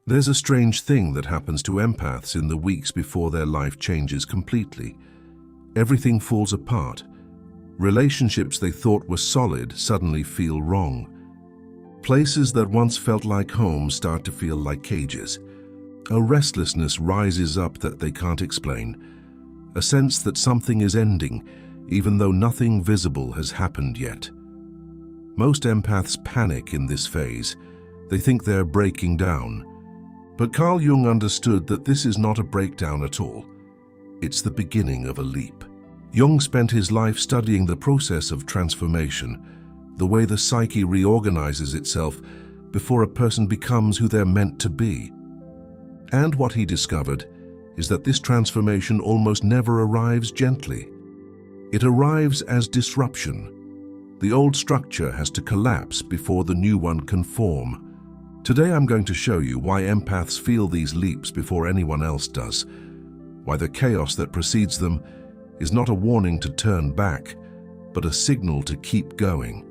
There's a strange thing that happens to empaths in the weeks before their life changes completely. Everything falls apart. Relationships they thought were solid suddenly feel wrong. Places that once felt like home start to feel like cages. A restlessness rises up that they can't explain. A sense that something is ending, even though nothing visible has happened yet. Most empaths panic in this phase. They think they're breaking down. But Carl Jung understood that this is not a breakdown at all. It's the beginning of a leap. Jung spent his life studying the process of transformation, the way the psyche reorganizes itself before a person becomes who they're meant to be. And what he discovered is that this transformation almost never arrives gently. It arrives as disruption. The old structure has to collapse before the new one can form. Today I'm going to show you why empaths feel these leaps before anyone else does, why the chaos that precedes them is not a warning to turn back, but a signal to keep going,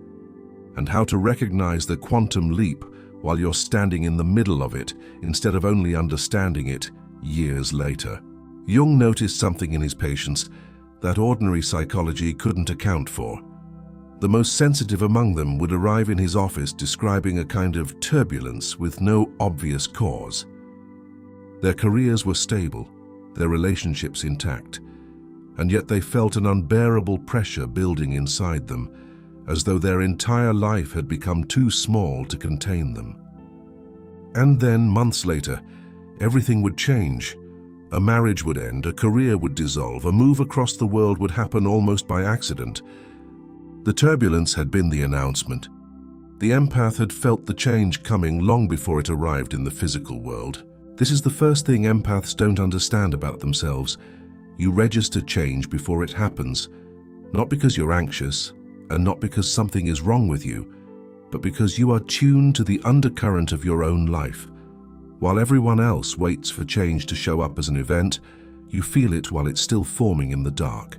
and how to recognize the quantum leap while you're standing in the middle of it instead of only understanding it years later. Jung noticed something in his patients that ordinary psychology couldn't account for. The most sensitive among them would arrive in his office describing a kind of turbulence with no obvious cause. Their careers were stable, their relationships intact, and yet they felt an unbearable pressure building inside them, as though their entire life had become too small to contain them. And then, months later, everything would change. A marriage would end, a career would dissolve, a move across the world would happen almost by accident. The turbulence had been the announcement. The empath had felt the change coming long before it arrived in the physical world. This is the first thing empaths don't understand about themselves. You register change before it happens, not because you're anxious, and not because something is wrong with you, but because you are tuned to the undercurrent of your own life. While everyone else waits for change to show up as an event, you feel it while it's still forming in the dark.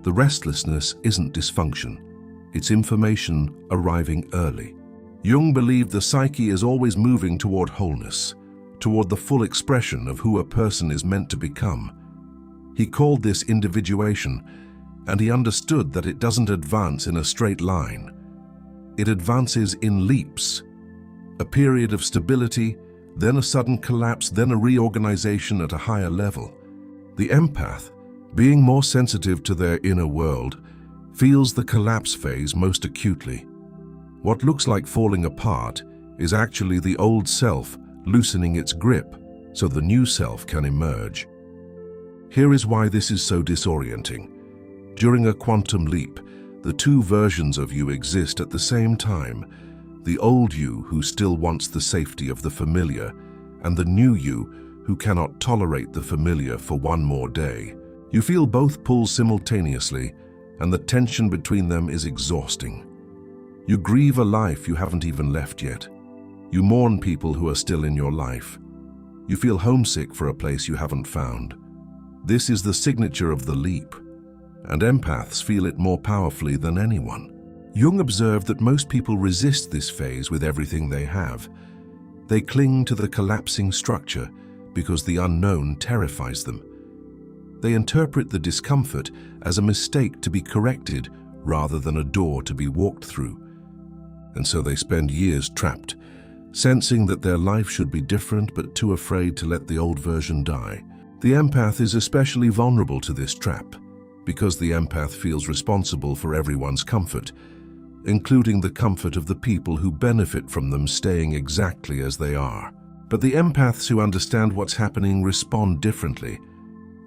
The restlessness isn't dysfunction. It's information arriving early. Jung believed the psyche is always moving toward wholeness, toward the full expression of who a person is meant to become. He called this individuation, and he understood that it doesn't advance in a straight line. It advances in leaps. A period of stability, then a sudden collapse, then a reorganization at a higher level. The empath, being more sensitive to their inner world, feels the collapse phase most acutely. What looks like falling apart is actually the old self loosening its grip so the new self can emerge. Here is why this is so disorienting. During a quantum leap, the two versions of you exist at the same time. The old you who still wants the safety of the familiar, and the new you who cannot tolerate the familiar for one more day. You feel both pull simultaneously, and the tension between them is exhausting. You grieve a life you haven't even left yet. You mourn people who are still in your life. You feel homesick for a place you haven't found. This is the signature of the leap, and empaths feel it more powerfully than anyone. Jung observed that most people resist this phase with everything they have. They cling to the collapsing structure because the unknown terrifies them. They interpret the discomfort as a mistake to be corrected rather than a door to be walked through. And so they spend years trapped, sensing that their life should be different but too afraid to let the old version die. The empath is especially vulnerable to this trap because the empath feels responsible for everyone's comfort, including the comfort of the people who benefit from them staying exactly as they are. But the empaths who understand what's happening respond differently.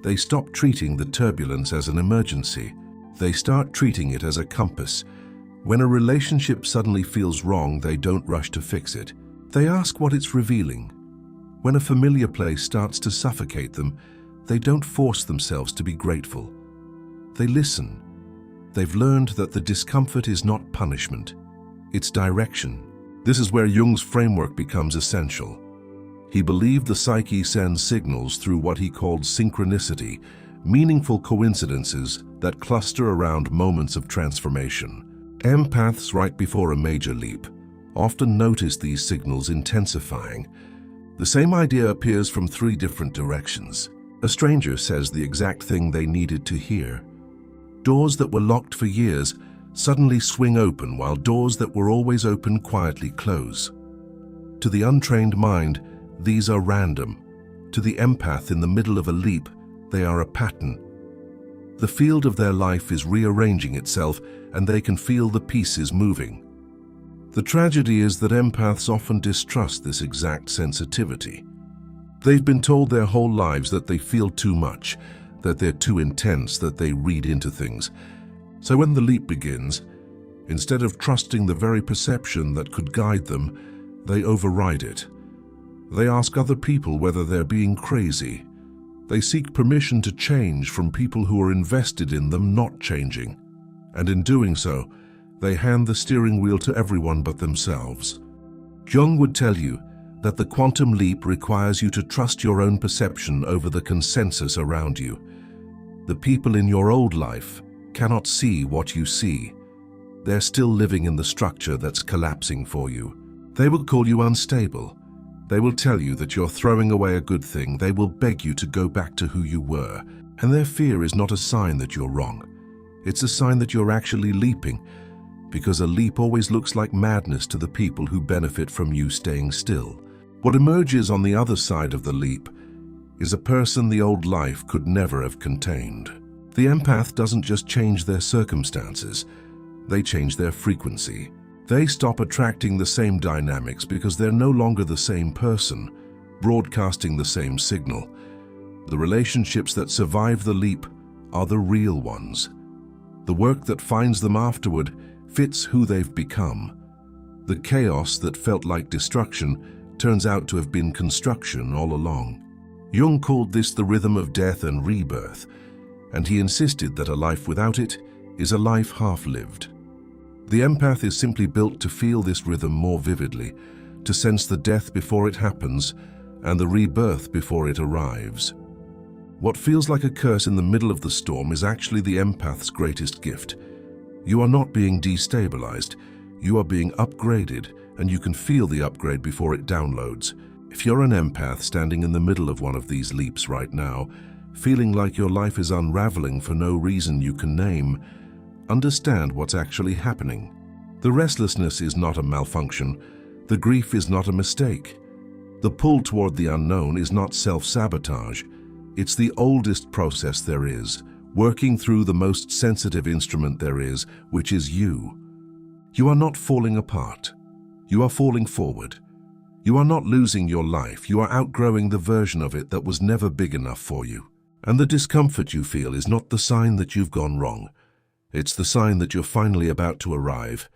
They stop treating the turbulence as an emergency. They start treating it as a compass. When a relationship suddenly feels wrong, they don't rush to fix it. They ask what it's revealing. When a familiar place starts to suffocate them, they don't force themselves to be grateful. They listen. They've learned that the discomfort is not punishment, it's direction. This is where Jung's framework becomes essential. He believed the psyche sends signals through what he called synchronicity, meaningful coincidences that cluster around moments of transformation. Empaths, right before a major leap, often notice these signals intensifying. The same idea appears from three different directions. A stranger says the exact thing they needed to hear. Doors that were locked for years suddenly swing open, while doors that were always open quietly close. To the untrained mind, these are random. To the empath in the middle of a leap, they are a pattern. The field of their life is rearranging itself, and they can feel the pieces moving. The tragedy is that empaths often distrust this exact sensitivity. They've been told their whole lives that they feel too much, that they're too intense, that they read into things. So when the leap begins, instead of trusting the very perception that could guide them, they override it. They ask other people whether they're being crazy. They seek permission to change from people who are invested in them not changing. And in doing so, they hand the steering wheel to everyone but themselves. Jung would tell you that the quantum leap requires you to trust your own perception over the consensus around you. The people in your old life cannot see what you see. They're still living in the structure that's collapsing for you. They will call you unstable. They will tell you that you're throwing away a good thing. They will beg you to go back to who you were. And their fear is not a sign that you're wrong. It's a sign that you're actually leaping, because a leap always looks like madness to the people who benefit from you staying still. What emerges on the other side of the leap is a person the old life could never have contained. The empath doesn't just change their circumstances, they change their frequency. They stop attracting the same dynamics because they're no longer the same person, broadcasting the same signal. The relationships that survive the leap are the real ones. The work that finds them afterward fits who they've become. The chaos that felt like destruction turns out to have been construction all along. Jung called this the rhythm of death and rebirth, and he insisted that a life without it is a life half-lived. The empath is simply built to feel this rhythm more vividly, to sense the death before it happens and the rebirth before it arrives. What feels like a curse in the middle of the storm is actually the empath's greatest gift. You are not being destabilized, you are being upgraded, and you can feel the upgrade before it downloads. If you're an empath standing in the middle of one of these leaps right now, feeling like your life is unraveling for no reason you can name, understand what's actually happening. The restlessness is not a malfunction. The grief is not a mistake. The pull toward the unknown is not self-sabotage. It's the oldest process there is, working through the most sensitive instrument there is, which is you. You are not falling apart. You are falling forward. You are not losing your life. You are outgrowing the version of it that was never big enough for you. And the discomfort you feel is not the sign that you've gone wrong. It's the sign that you're finally about to arrive.